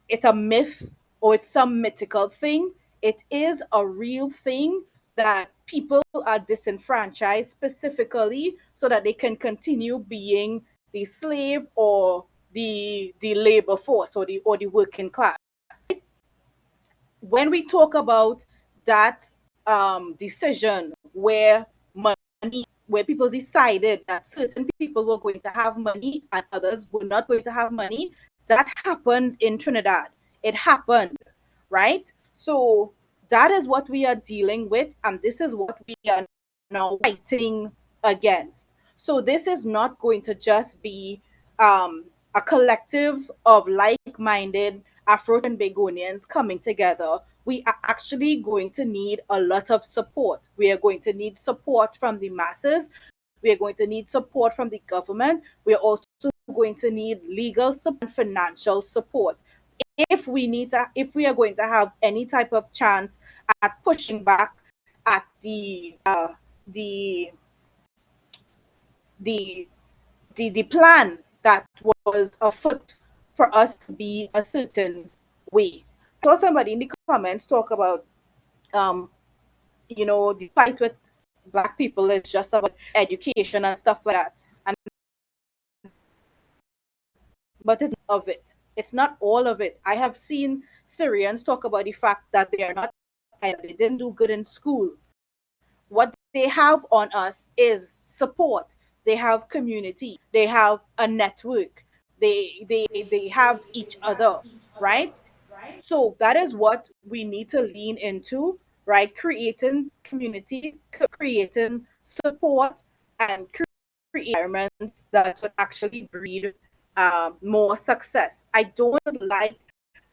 B: it's a myth or it's some mythical thing. It is a real thing that people are disenfranchised specifically so that they can continue being the slave or the labor force or the working class. When we talk about that decision where money, where people decided that certain people were going to have money and others were not going to have money, that happened in Trinidad. It happened, right? So that is what we are dealing with, and this is what we are now fighting against. So this is not going to just be a collective of like-minded Afro-Trinbagonians coming together we are actually going to need a lot of support. We are going to need support from the masses. We are going to need support from the government. We are also going to need legal support and financial support. If we are going to have any type of chance at pushing back at the the the plan that was afoot for us to be a certain way. I saw somebody in the comments talk about the fight with black people is just about education and stuff like that. And but it's of it. It's not all of it. I have seen Syrians talk about the fact that they are not they didn't do good in school. What they have on us is support. They have community. They have a network. They have each other, right? So that is what we need to lean into, right? Creating community, creating support, and create environments that would actually breed more success. I don't like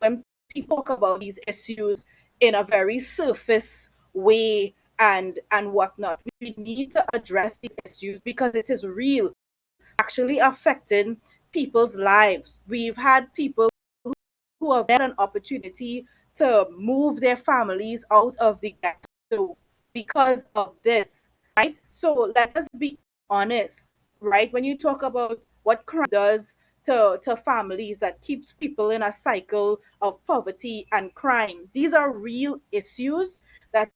B: when people talk about these issues in a very surface way and whatnot. We need to address these issues because it is real, actually affecting people's lives. We've had people who have had an opportunity to move their families out of the ghetto because of this, right? So let us be honest, right? When you talk about what crime does to families that keeps people in a cycle of poverty and crime, these are real issues that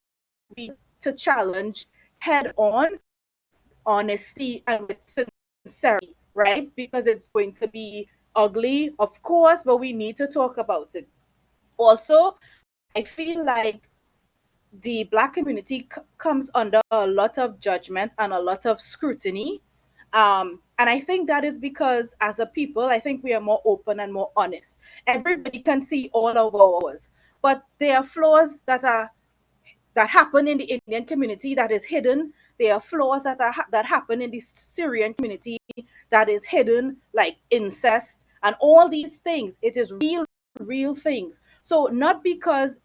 B: we to challenge head on with honesty and with sincerity, right? Because it's going to be ugly, of course, but we need to talk about it. Also, I feel like the black community comes under a lot of judgment and a lot of scrutiny. And I think that is because as a people, I think we are more open and more honest. Everybody can see all of ours, but there are flaws that happen in the Indian community that is hidden. There are flaws that happen in the Syrian community that is hidden, like incest and all these things. It is real things. So not because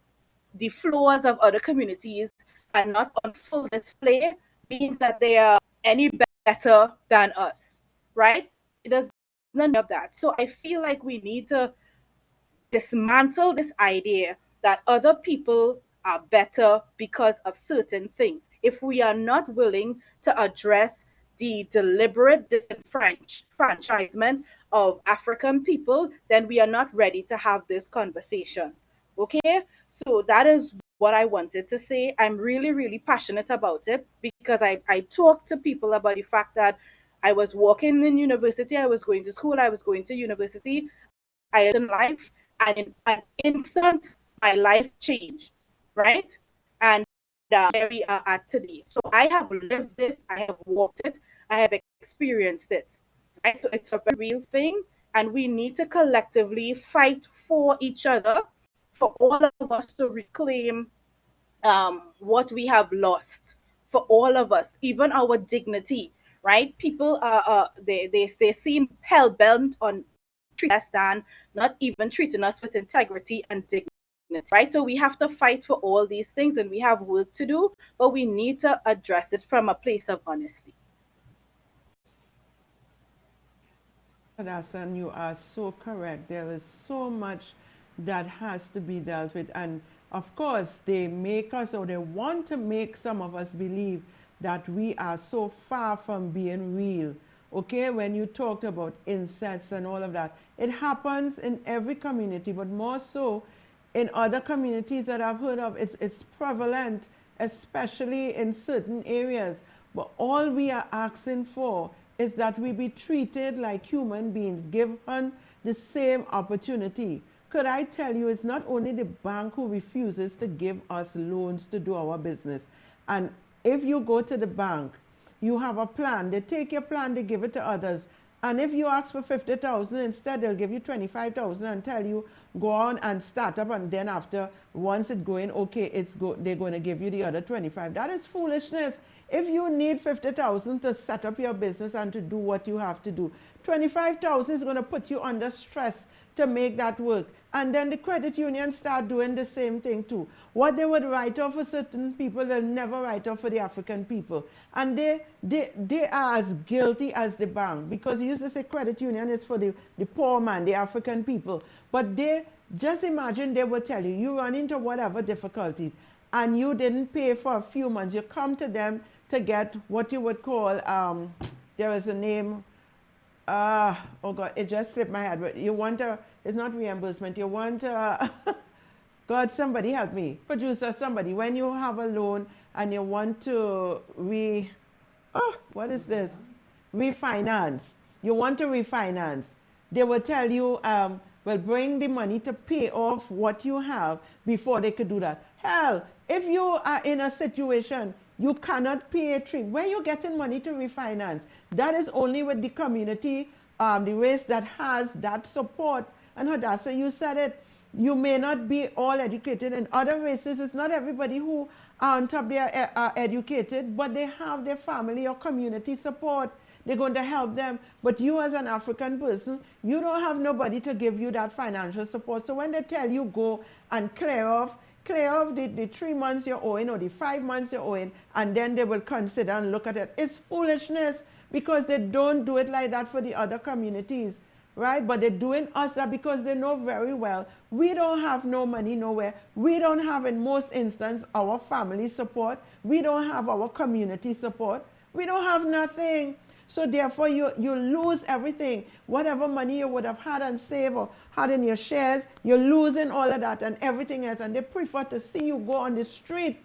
B: the flaws of other communities are not on full display means that they are any better than us, right? It does none of that. So I feel like we need to dismantle this idea that other people are better because of certain things. If we are not willing to address the deliberate disenfranchisement of African people, then we are not ready to have this conversation. Okay? So that is what I wanted to say. I'm really, really passionate about it because I talk to people about the fact that I was working in university, I was going to school, I was going to university, I had a certain life, and in an instant, my life changed, right? And where we are at today. So I have lived this, I have walked it, I have experienced it, right? So it's a very real thing, and we need to collectively fight for each other, for all of us to reclaim what we have lost, for all of us, even our dignity, right? People they seem hell bent on treating us than not even treating us with integrity and dignity, right? So we have to fight for all these things, and we have work to do, but we need to address it from a place of honesty.
C: Hadassa, and you are so correct. There is so much that has to be dealt with. And of course, they make us, or they want to make some of us believe that we are so far from being real. Okay, when you talked about incest and all of that, it happens in every community, but more so in other communities that I've heard of. It's prevalent, especially in certain areas. But all we are asking for is that we be treated like human beings, given the same opportunity. Could I tell you, it's not only the bank who refuses to give us loans to do our business. And if you go to the bank, you have a plan. They take your plan, they give it to others. And if you ask for 50,000 instead, they'll give you 25,000 and tell you go on and start up. And then after, once it's going okay, they're going to give you the other 25. That is foolishness. If you need 50,000 to set up your business and to do what you have to do, 25,000 is going to put you under stress to make that work. And then the credit unions start doing the same thing too. What they would write off for certain people, they'll never write off for the African people. And they are as guilty as the bank, because you used to say credit union is for the poor man, the African people. But they, just imagine they would tell you, you run into whatever difficulties and you didn't pay for a few months. You come to them to get what you would call, there is a name, oh God, it just slipped my head. But you want a, it's not reimbursement, you want a, God, somebody help me. Producer, somebody. When you have a loan and you want to what is this? Refinance. You want to refinance. They will tell you, well, bring the money to pay off what you have before they could do that. Hell, if you are in a situation you cannot pay a trip, where you getting money to refinance? That is only with the community, the race that has that support. And Hadassa, you said it, you may not be all educated. In other races, it's not everybody who are on top, they are educated, but they have their family or community support. They're going to help them. But you as an African person, you don't have nobody to give you that financial support. So when they tell you go and clear off the 3 months you're owing or the 5 months you're owing, and then they will consider and look at it. It's foolishness, because they don't do it like that for the other communities, right? But they're doing us that because they know very well we don't have no money nowhere. We don't have, in most instances, our family support. We don't have our community support. We don't have nothing. So therefore, you lose everything. Whatever money you would have had and saved or had in your shares, you're losing all of that and everything else. And they prefer to see you go on the street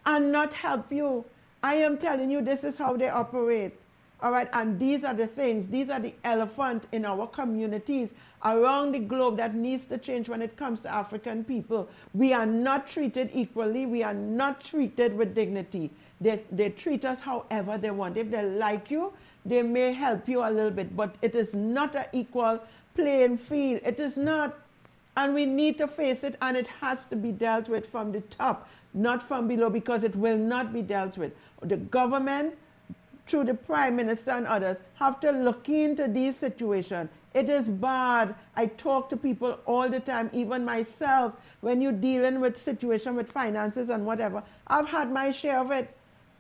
C: and not help you. I am telling you, this is how they operate. All right, and these are the things, these are the elephant in our communities around the globe that needs to change when it comes to African people. We are not treated equally. We are not treated with dignity. They treat us however they want. If they like you, they may help you a little bit, but it is not an equal playing field. It is not. And we need to face it, and it has to be dealt with from the top, not from below, because it will not be dealt with. The government, through the Prime Minister and others, have to look into these situations. It is bad. I talk to people all the time, even myself, when you're dealing with situation with finances and whatever. I've had my share of it.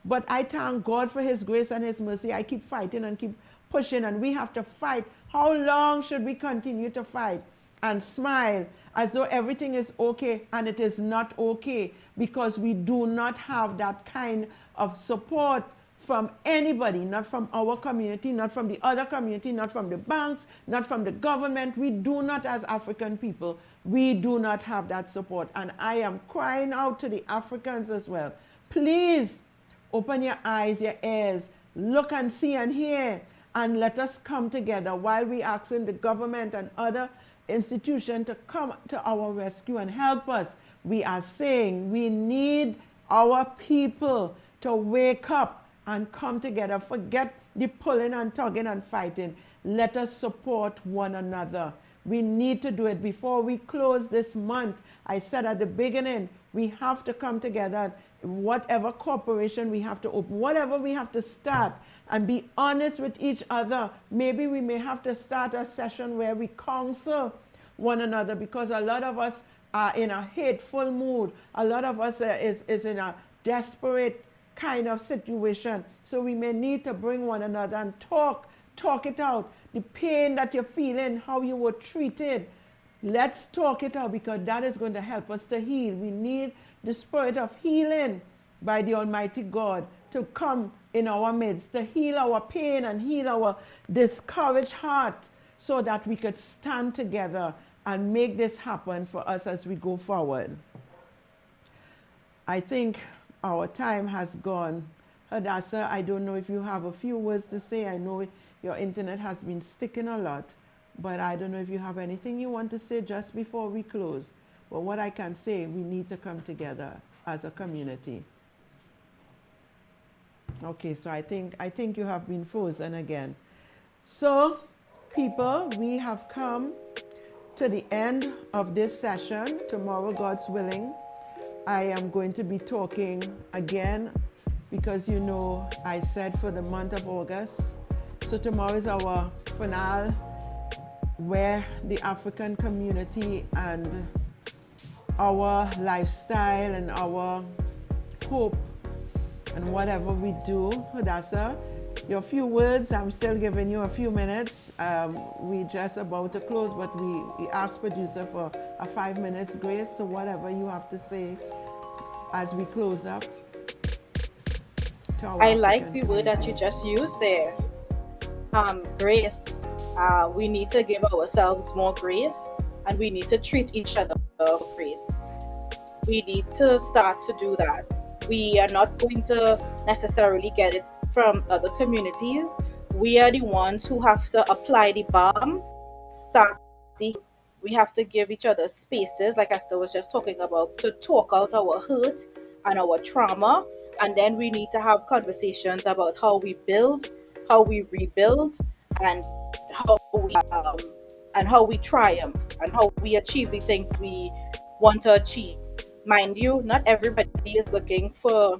C: But I thank God for His grace and His mercy. I keep fighting and keep pushing, and we have to fight. How long should we continue to fight and smile as though everything is okay? And it is not okay, because we do not have that kind of support from anybody, not from our community, not from the other community, not from the banks, not from the government. We do not, as African people, we do not have that support. And I am crying out to the Africans as well. Please, open your eyes, your ears, look and see and hear, and let us come together while we asking the government and other institutions to come to our rescue and help us. We are saying we need our people to wake up and come together. Forget the pulling and tugging and fighting. Let us support one another. We need to do it before we close this month. I said at the beginning, we have to come together. Whatever corporation we have to open, whatever we have to start, and be honest with each other. Maybe we may have to start a session where we counsel one another, because a lot of us are in a hateful mood. A lot of us is in a desperate kind of situation. So we may need to bring one another and talk it out. The pain that you're feeling, how you were treated, let's talk it out, because that is going to help us to heal. We need the spirit of healing by the Almighty God to come in our midst, to heal our pain and heal our discouraged heart, so that we could stand together and make this happen for us as we go forward. I think our time has gone. Hadassa, I don't know if you have a few words to say. I know your internet has been sticking a lot, but I don't know if you have anything you want to say just before we close. But what I can say, we need to come together as a community. Okay, so I think you have been frozen again. So, people, we have come to the end of this session. Tomorrow, God's willing, I am going to be talking again because I said for the month of August. So tomorrow is our finale where the African community and our lifestyle and our hope and whatever we do. Hadassa, your few words, I'm still giving you a few minutes. We just about to close, but we asked producer for a 5 minutes grace. So whatever you have to say as we close up to our
B: I like
C: African
B: the word that you
C: community.
B: just used there. Grace. We need to give ourselves more grace, and we need to treat each other with grace. We need to start to do that. We are not going to necessarily get it from other communities. We are the ones who have to apply the balm, start the healing. We have to give each other spaces, like Esther was just talking about, to talk out our hurt and our trauma. And then we need to have conversations about how we build, how we rebuild, and and how we triumph and how we achieve the things we want to achieve. Mind you, not everybody is looking for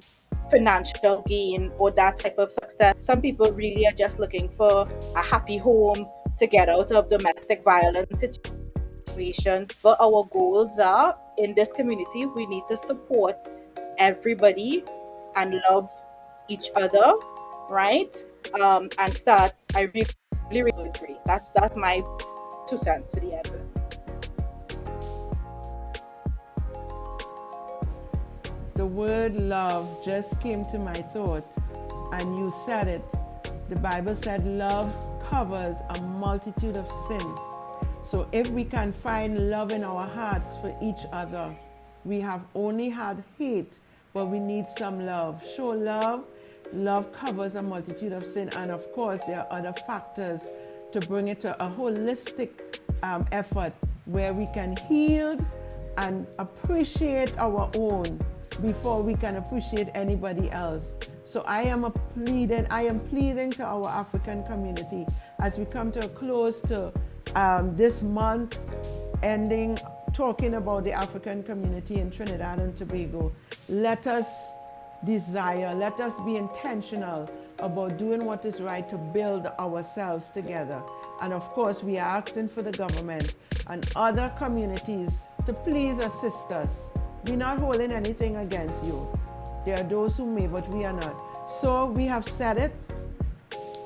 B: financial gain or that type of success. Some people really are just looking for a happy home to get out of domestic violence situations. But our goals are in this community, we need to support everybody and love each other, right? And start. I really with grace. That's my 2 cents for the end.
C: The word love just came to my thought, and you said it. The Bible said love covers a multitude of sin. So if we can find love in our hearts for each other, we have only had hate, but we need some love. Show love. Love covers a multitude of sin. And of course, there are other factors to bring it to a holistic effort where we can heal and appreciate our own before we can appreciate anybody else. So I am pleading to our African community as we come to a close to this month ending talking about the African community in Trinidad and Tobago. Let us let us be intentional about doing what is right to build ourselves together. And of course, we are asking for the government and other communities to please assist us. We're not holding anything against you. There are those who may, but we are not. So we have said it,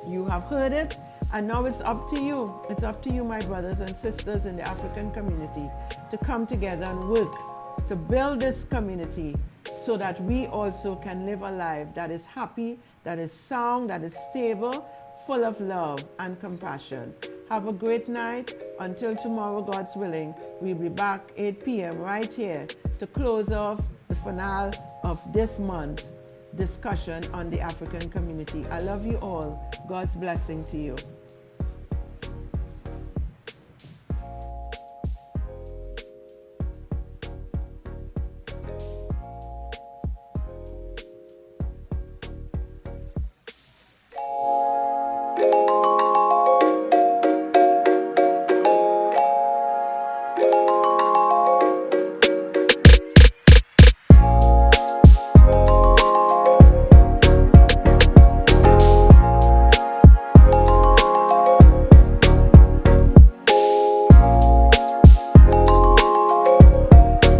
C: you have heard it, and now it's up to you. It's up to you, my brothers and sisters in the African community, to come together and work to build this community so that we also can live a life that is happy, that is sound, that is stable, full of love and compassion. Have a great night. Until tomorrow, God's willing, we'll be back 8 p.m. right here to close off the finale of this month's discussion on the African community. I love you all. God's blessing to you.